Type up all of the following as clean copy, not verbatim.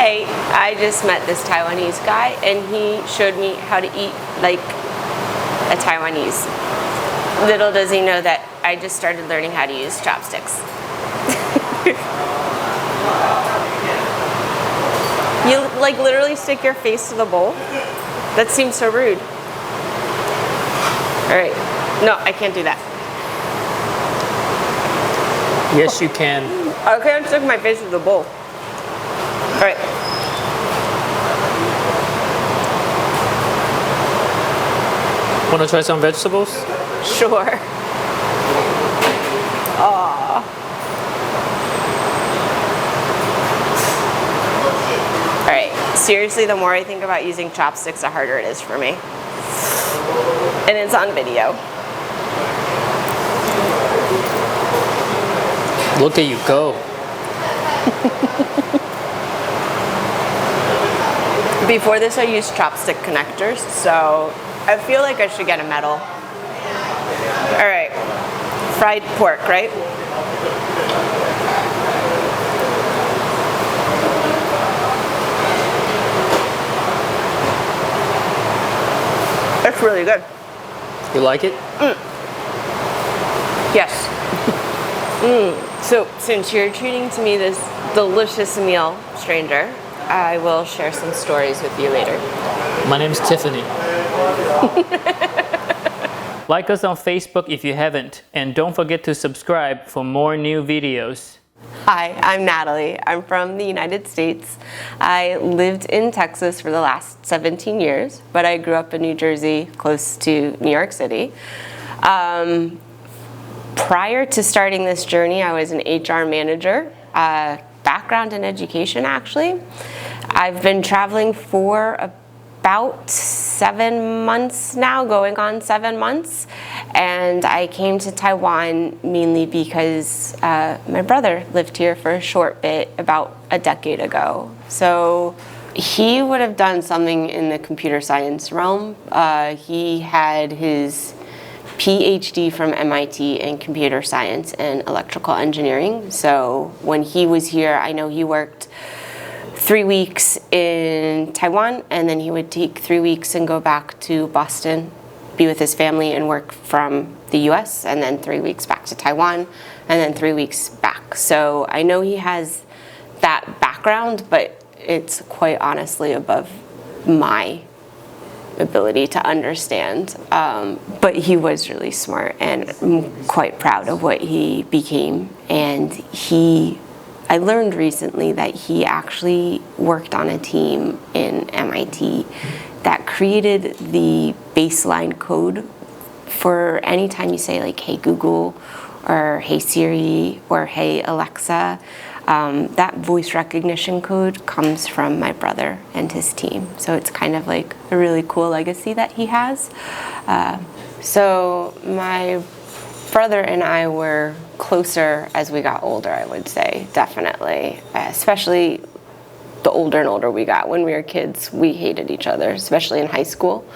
today I just met this Taiwanese guy and he showed me how to eat like a Taiwanese. Little does he know that I just started learning how to use chopsticks. You like literally stick your face to the bowl? That seems so rude. All right. No, I can't do that. Yes, you can. I can't stick my face to the bowl. All right. Want to try some vegetables? Sure. Aww. All right. Seriously, the more I think about using chopsticks, the harder it is for me. And it's on video. Look at you go. Before this, I used chopstick connectors, so I feel like I should get a medal. All right, fried pork, right? That's really good. You like it? Yes. So, since you're treating to me this delicious meal, stranger, I will share some stories with you later. My name is Tiffany. Like us on Facebook if you haven't, and don't forget to subscribe for more new videos. Hi, I'm Natalie. I'm from the United States. I lived in Texas for the last 17 years, but I grew up in New Jersey, close to New York City. Prior to starting this journey, I was an HR manager, background in education actually. I've been traveling for about 7 months now, going on 7 months, and I came to Taiwan mainly because my brother lived here for a short bit about a decade ago. So he would have done something in the computer science realm. He had his PhD from MIT in computer science and electrical engineering. So when he was here, I know he worked 3 weeks in Taiwan, and then he would take 3 weeks and go back to Boston, be with his family and work from the US, and then 3 weeks back to Taiwan, and then 3 weeks back. So I know he has that background, but it's quite honestly above my ability to understand. But he was really smart, and I'm quite proud of what he became. And I learned recently that he actually worked on a team in MIT that created the baseline code for any time you say like, hey Google, or hey Siri, or hey Alexa. That voice recognition code comes from my brother and his team. So it's kind of like a really cool legacy that he has. So my brother and I were closer as we got older, I would say, definitely. Especially the older and older we got. When we were kids, we hated each other, especially in high school.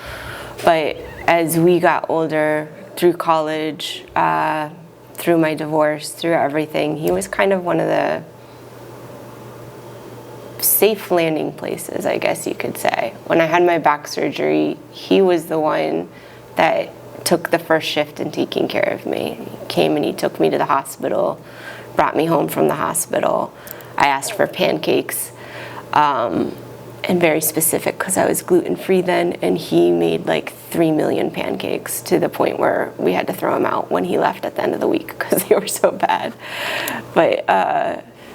But as we got older, through college, through my divorce, through everything, he was kind of one of the safe landing places, I guess you could say. When I had my back surgery, he was the one that took the first shift in taking care of me. He came and he took me to the hospital, brought me home from the hospital. I asked for pancakes, and very specific because I was gluten-free then, and he made like 3 million pancakes to the point where we had to throw them out when he left at the end of the week because they were so bad. But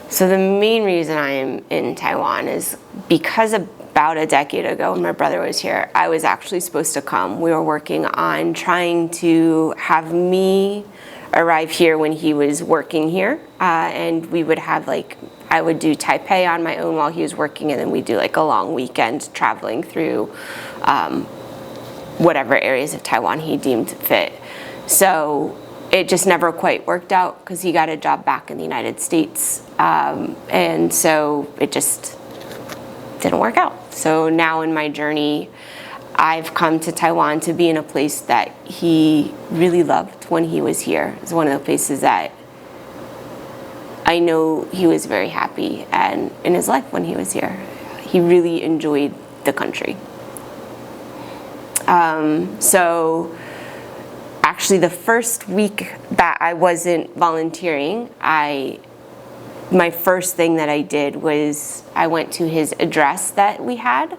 so the main reason I am in Taiwan is because about a decade ago when my brother was here, I was actually supposed to come. We were working on trying to have me arrive here when he was working here, and we would have like, I would do Taipei on my own while he was working, and then we'd do like a long weekend traveling through whatever areas of Taiwan he deemed fit. So it just never quite worked out because he got a job back in the United States, and so it just didn't work out. So now in my journey, I've come to Taiwan to be in a place that he really loved when he was here. It's one of the places that I know he was very happy and in his life when he was here. he really enjoyed the country. So actually the first week that I wasn't volunteering, my first thing that I did was I went to his address that we had.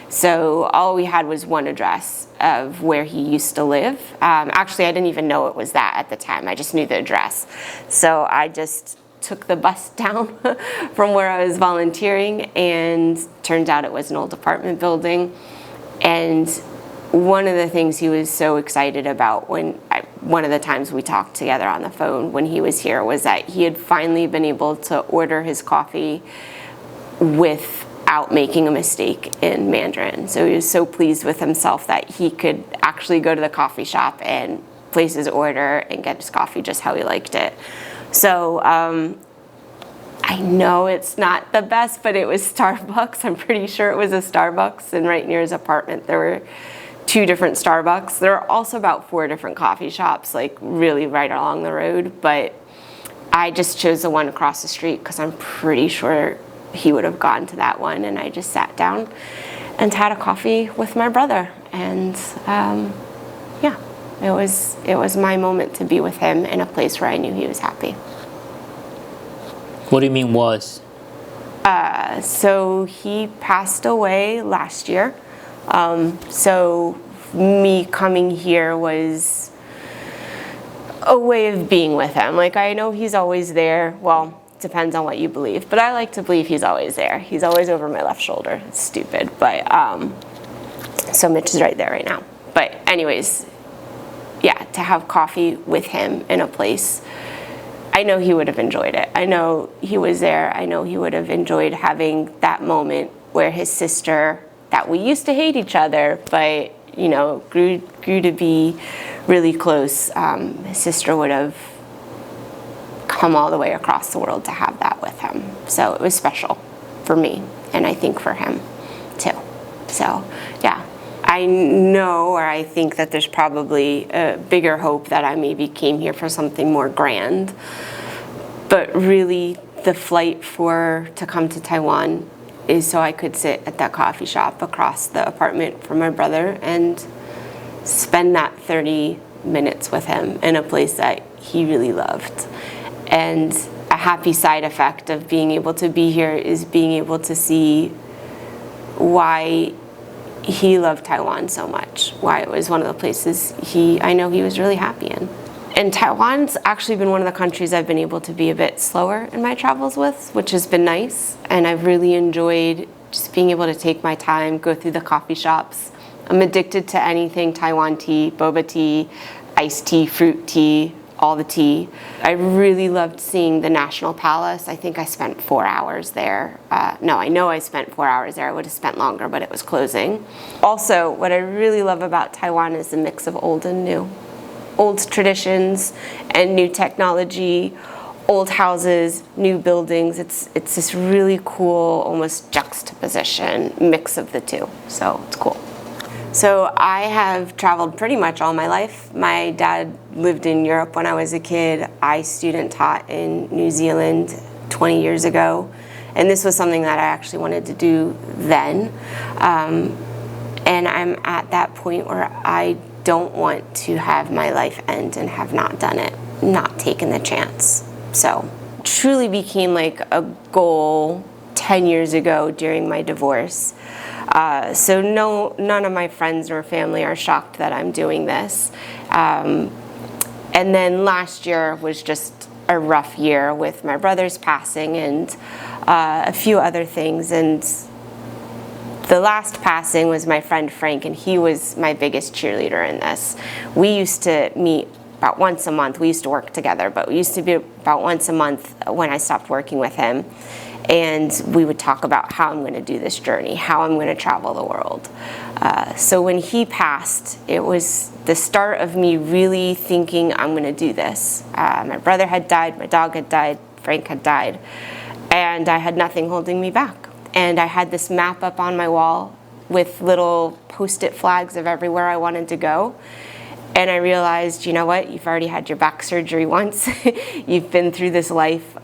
So all we had was one address of where he used to live. Actually, I didn't even know it was that at the time. I just knew the address. So I just took the bus down from where I was volunteering, and turned out it was an old apartment building. And one of the things he was so excited about one of the times we talked together on the phone when he was here was that he had finally been able to order his coffee without making a mistake in Mandarin. So he was so pleased with himself that he could actually go to the coffee shop and place his order and get his coffee just how he liked it. So I know it's not the best, but it was Starbucks. I'm pretty sure it was a Starbucks, and right near his apartment there were 2 different Starbucks. There are also about 4 different coffee shops, like really right along the road, but I just chose the one across the street because I'm pretty sure he would have gone to that one, and I just sat down and had a coffee with my brother, and yeah, it was my moment to be with him in a place where I knew he was happy. What do you mean was? So he passed away last year. So me coming here was a way of being with him. Like, I know he's always there. Well, depends on what you believe, but I like to believe he's always there. He's always over my left shoulder. It's stupid, but so Mitch is right there right now. But anyways, yeah, to have coffee with him in a place, I know he would have enjoyed it. I know he was there. I know he would have enjoyed having that moment where his sister, that we used to hate each other, but you know, grew to be really close. His sister would have come all the way across the world to have that with him. So it was special for me, and I think for him too. So yeah, I know, or I think that there's probably a bigger hope that I maybe came here for something more grand. But really, the flight to come to Taiwan is so I could sit at that coffee shop across the apartment from my brother and spend that 30 minutes with him in a place that he really loved. And a happy side effect of being able to be here is being able to see why he loved Taiwan so much, why it was one of the places I know he was really happy in. And Taiwan's actually been one of the countries I've been able to be a bit slower in my travels with, which has been nice. And I've really enjoyed just being able to take my time, go through the coffee shops. I'm addicted to anything Taiwan tea, boba tea, iced tea, fruit tea, all the tea. I really loved seeing the National Palace. I think I spent 4 hours there. No, I know I spent 4 hours there. I would have spent longer, but it was closing. Also, what I really love about Taiwan is the mix of old and new. Old traditions and new technology, old houses, new buildings. It's this really cool, almost juxtaposition, mix of the two. So it's cool. So I have traveled pretty much all my life. My dad lived in Europe when I was a kid. I student taught in New Zealand 20 years ago. And this was something that I actually wanted to do then. And I'm at that point where I don't want to have my life end and have not done it, not taken the chance. So truly became like a goal 10 years ago during my divorce. So none of my friends or family are shocked that I'm doing this. And then last year was just a rough year with my brother's passing and a few other things. And the last passing was my friend Frank, and he was my biggest cheerleader in this. We used to meet about once a month. We used to work together, but we used to be about once a month when I stopped working with him. And we would talk about how I'm going to do this journey, how I'm going to travel the world. So when he passed, it was the start of me really thinking I'm going to do this. My brother had died, my dog had died, Frank had died, and I had nothing holding me back. And I had this map up on my wall with little post-it flags of everywhere I wanted to go. And I realized, you know what, you've already had your back surgery once. You've been through this life,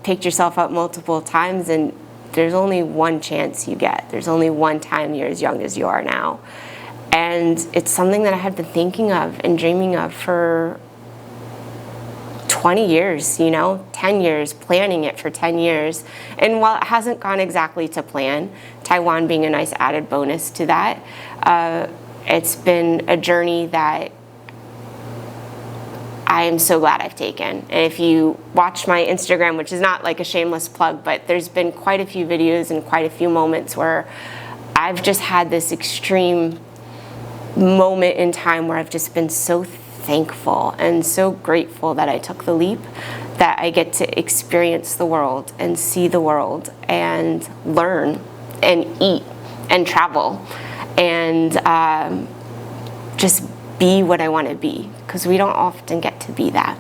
picked yourself up multiple times, and there's only one chance you get. There's only one time you're as young as you are now. And it's something that I have been thinking of and dreaming of for 20 years, 10 years, planning it for 10 years. And while it hasn't gone exactly to plan, Taiwan being a nice added bonus to that, it's been a journey that I am so glad I've taken. And if you watch my Instagram, which is not like a shameless plug, but there's been quite a few videos and quite a few moments where I've just had this extreme moment in time where I've just been so thankful and so grateful that I took the leap, that I get to experience the world and see the world and learn and eat and travel and just be what I want to be, because we don't often get to be that.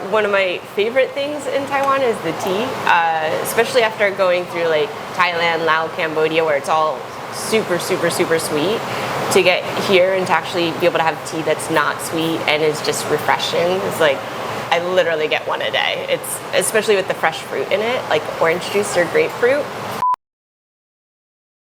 One of my favorite things in Taiwan is the tea, especially after going through like Thailand, Laos, Cambodia, where it's all super, super, super sweet. To get here and to actually be able to have tea that's not sweet and is just refreshing is like, I literally get one a day. It's especially with the fresh fruit in it, like orange juice or grapefruit.